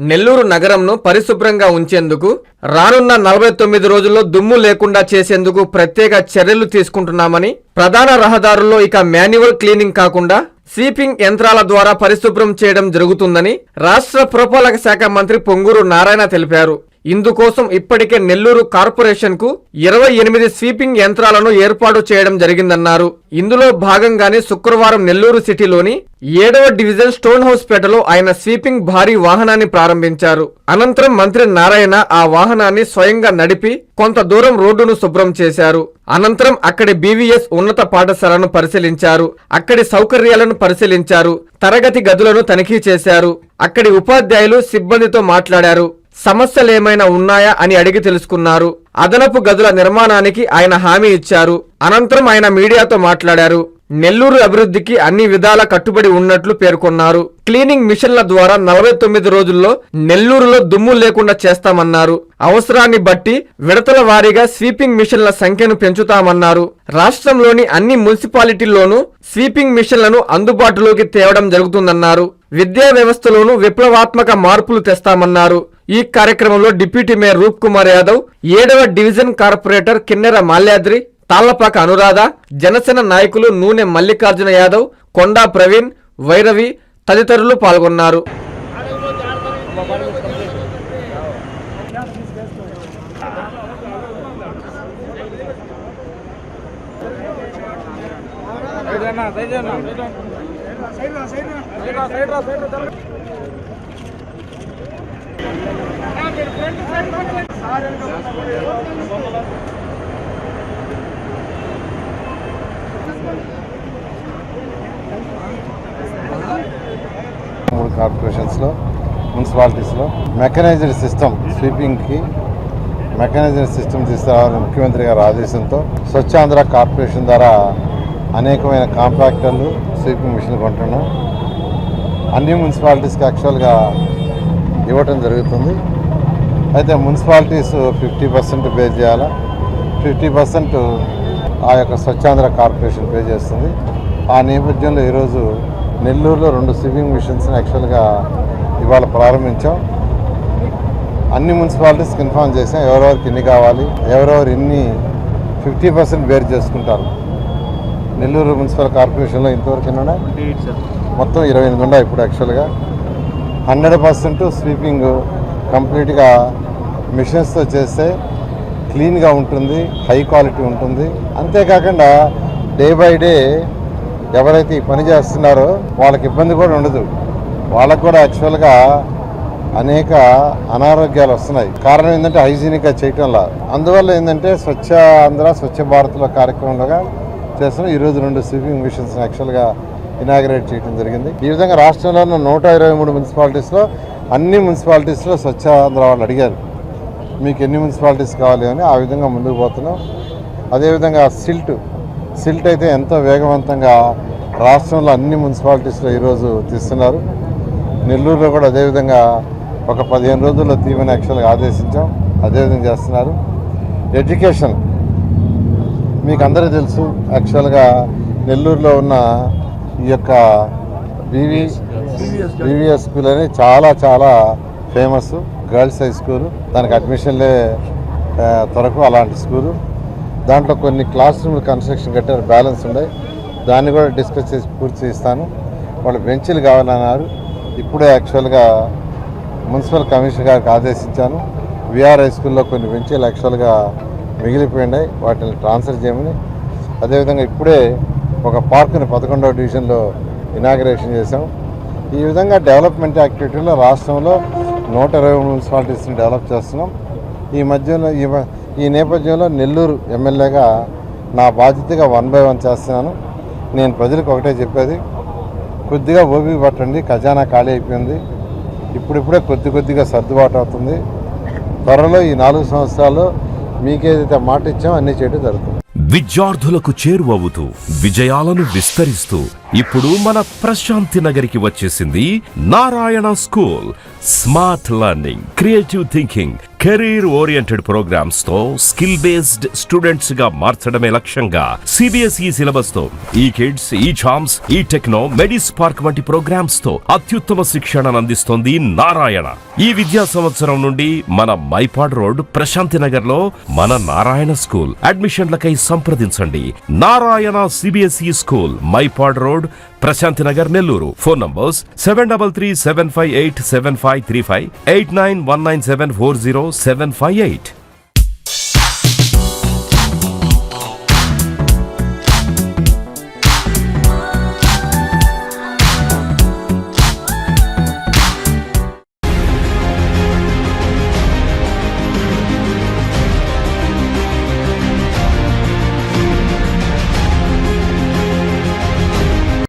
నెల్లూరు నగరంను పరిశుభ్రంగా ఉంచేందుకు రానున్న 49 రోజుల్లో దుమ్ము లేకుండా చేసేందుకు ప్రత్యేక చర్యలు తీసుకుంటున్నామని, ప్రధాన రహదారుల్లో ఇక మాన్యువల్ క్లీనింగ్ కాకుండా స్వీపింగ్ యంత్రాల ద్వారా పరిశుభ్రం చేయడం జరుగుతుందని రాష్ట్ర పురపాలక శాఖ మంత్రి పొంగూరు నారాయణ తెలిపారు. ఇందుకోసం ఇప్పటికే నెల్లూరు కార్పొరేషన్ కు 28 స్వీపింగ్ యంత్రాలను ఏర్పాటు చేయడం జరిగిందన్నారు. ఇందులో భాగంగానే శుక్రవారం నెల్లూరు సిటీలోని 7వ డివిజన్ స్టోన్ హౌస్ పేటలో ఆయన స్వీపింగ్ భారీ వాహనాన్ని ప్రారంభించారు. అనంతరం మంత్రి నారాయణ ఆ వాహనాన్ని స్వయంగా నడిపి కొంత దూరం రోడ్డును శుభ్రం చేశారు. అనంతరం అక్కడి బీవీఎస్ ఉన్నత పాఠశాలను పరిశీలించారు. అక్కడి సౌకర్యాలను పరిశీలించారు. తరగతి గదులను తనిఖీ చేశారు. అక్కడి ఉపాధ్యాయులు సిబ్బందితో మాట్లాడారు. సమస్యలేమైనా ఉన్నాయా అని అడిగి తెలుసుకున్నారు. అదనపు గదుల నిర్మాణానికి ఆయన హామీ ఇచ్చారు. అనంతరం ఆయన మీడియాతో మాట్లాడారు. నెల్లూరు అభివృద్ధికి అన్ని విధాల కట్టుబడి ఉన్నట్లు పేర్కొన్నారు. క్లీనింగ్ మిషన్ల ద్వారా 49 రోజుల్లో నెల్లూరులో దుమ్ము లేకుండా చేస్తామన్నారు. అవసరాన్ని బట్టి విడతల వారీగా స్వీపింగ్ మిషన్ల సంఖ్యను పెంచుతామన్నారు. రాష్ట్రంలోని అన్ని మున్సిపాలిటీల్లోనూ స్వీపింగ్ మిషన్లను అందుబాటులోకి తేవడం జరుగుతుందన్నారు. విద్యా వ్యవస్థలోనూ విప్లవాత్మక మార్పులు తెస్తామన్నారు. ఈ కార్యక్రమంలో డిప్యూటీ మేయర్ రూప్ కుమార్ యాదవ్, 7వ డివిజన్ కార్పొరేటర్ కిన్నెర మాల్యాద్రి, తాళ్లపాక అనురాధ, జనసేన నాయకులు నూనె మల్లికార్జున యాదవ్, కొండా ప్రవీణ్, వైరవి తదితరులు పాల్గొన్నారు. మూడు కార్పొరేషన్స్లో, మున్సిపాలిటీస్లో మెకనైజ్డ్ సిస్టమ్ స్వీపింగ్కి మెకనైజ్డ్ సిస్టమ్ తీసుకురావాలని ముఖ్యమంత్రి గారి ఆదేశంతో స్వచ్ఛాంధ్ర కార్పొరేషన్ ద్వారా అనేకమైన కాంట్రాక్టర్లు స్వీపింగ్ మిషన్లు కొంటున్నాం. అన్ని మున్సిపాలిటీస్కి యాక్చువల్గా ఇవ్వటం జరుగుతుంది. అయితే మున్సిపాలిటీస్ 50% పే చేయాలా, 50% ఆ యొక్క స్వచ్ఛాంధ్ర కార్పొరేషన్ పే చేస్తుంది. ఆ నేపథ్యంలో ఈరోజు నెల్లూరులో 2 స్వీపింగ్ మిషన్స్ని యాక్చువల్గా ఇవాళ ప్రారంభించాం. అన్ని మున్సిపాలిటీస్కి ఇన్ఫార్మ్ చేసాం ఎవరెవరికి ఎన్ని కావాలి, ఎవరెవరు ఎన్ని 50% బేర్ చేసుకుంటారు. నెల్లూరు మున్సిపల్ కార్పొరేషన్లో ఇంతవరకు ఎన్ని ఉన్నాయి? మొత్తం 28 ఉన్నాయి ఇప్పుడు. యాక్చువల్గా 100% స్వీపింగ్ కంప్లీట్గా మిషన్స్తో చేస్తే క్లీన్గా ఉంటుంది, హై క్వాలిటీ ఉంటుంది. అంతేకాకుండా డే బై డే ఎవరైతే ఈ పని చేస్తున్నారో వాళ్ళకి ఇబ్బంది కూడా ఉండదు. వాళ్ళకు కూడా యాక్చువల్గా అనేక అనారోగ్యాలు వస్తున్నాయి. కారణం ఏంటంటే హైజీనిక్గా చేయటంలా. అందువల్ల ఏంటంటే స్వచ్ఛ ఆంధ్ర స్వచ్ఛ భారత్లో కార్యక్రమంగా చేస్తున్నాం. ఈరోజు 2 స్వీపింగ్ మిషన్స్ యాక్చువల్గా ఇనాగ్రేట్ చేయడం జరిగింది. ఈ విధంగా రాష్ట్రంలో ఉన్న 123 మున్సిపాలిటీస్లో అన్ని మున్సిపాలిటీస్లో స్వచ్ఛ ఆంధ్ర వాళ్ళు అడిగారు మీకు ఎన్ని మున్సిపాలిటీస్ కావాలి అని. ఆ విధంగా ముందుకు పోతున్నాం. అదేవిధంగా సిల్ట్ అయితే ఎంతో వేగవంతంగా రాష్ట్రంలో అన్ని మున్సిపాలిటీస్లో ఈరోజు తీస్తున్నారు. నెల్లూరులో కూడా అదేవిధంగా ఒక 15 రోజుల్లో తీయమని యాక్చువల్గా ఆదేశించాం. అదేవిధంగా చేస్తున్నారు. ఎడ్యుకేషన్ మీకు అందరికీ తెలుసు. యాక్చువల్గా నెల్లూరులో ఉన్న ఈ యొక్క బీవీఎస్ స్కూల్ అని చాలా ఫేమస్ గర్ల్స్ హై స్కూలు. దానికి అడ్మిషన్లే త్వరకు అలాంటి స్కూలు. దాంట్లో కొన్ని క్లాస్ రూమ్లు కన్స్ట్రక్షన్ కట్టారు, బ్యాలెన్స్ ఉన్నాయి. దాన్ని కూడా డిస్కస్ చేసి పూర్తి చేస్తాను. వాళ్ళు బెంచీలు కావాలన్నారు. ఇప్పుడే యాక్చువల్గా మున్సిపల్ కమిషనర్ గారికి ఆదేశించాను. విఆర్ హై స్కూల్లో కొన్ని బెంచీలు యాక్చువల్గా మిగిలిపోయినాయి, వాటిని ట్రాన్స్ఫర్ చేయమని. అదేవిధంగా ఇప్పుడే ఒక పార్కుని 11వ డివిజన్లో ఇనాగ్రేషన్ చేశాం. ఈ విధంగా డెవలప్మెంట్ యాక్టివిటీలో రాష్ట్రంలో 120 మున్సిపాలిటీస్ని డెవలప్ చేస్తున్నాం. ఈ నేపథ్యంలో నెల్లూరు ఎమ్మెల్యేగా నా బాధ్యతగా 1 by 1 చేస్తున్నాను. నేను ప్రజలకు ఒకటే చెప్పేది, కొద్దిగా ఓపిక పట్టండి. ఖజానా ఖాళీ అయిపోయింది. ఇప్పుడిప్పుడే కొద్దిగా సర్దుబాటు అవుతుంది. త్వరలో ఈ 4 సంవత్సరాల్లో మీకేదైతే మాట ఇచ్చామో అన్నీ చేయడం జరుగుతుంది. విద్యార్థులకు చేరువవుతూ విజయాలను విస్తరిస్తూ ఇప్పుడు మన ప్రశాంతి నగరికి వచ్చేసింది Narayana school. Smart learning, creative thinking, career oriented programmes తో స్కిల్ బేస్డ్ స్టూడెంట్స్ గా మార్చడమే లక్ష్యంగా సిబిఎస్ఈ సిలబస్ తో ఈ కిడ్స్, ఈ చామ్స్, ఈ టెక్నో, మెడిస్పార్క్ వంటి ప్రోగ్రామ్స్ తో అత్యుత్తమ శిక్షణను అందిస్తోంది నారాయణ. ఈ విద్యా సంవత్సరం నుండి మన మైపాడ్ రోడ్ ప్రశాంతి నగర్ లో మన నారాయణ స్కూల్. అడ్మిషన్లకై సంప్రదించండి. Narayana CBSE school, Mypadu road, Prashanti Nagar, Nellore. Phone numbers 7337587535, 8919740758.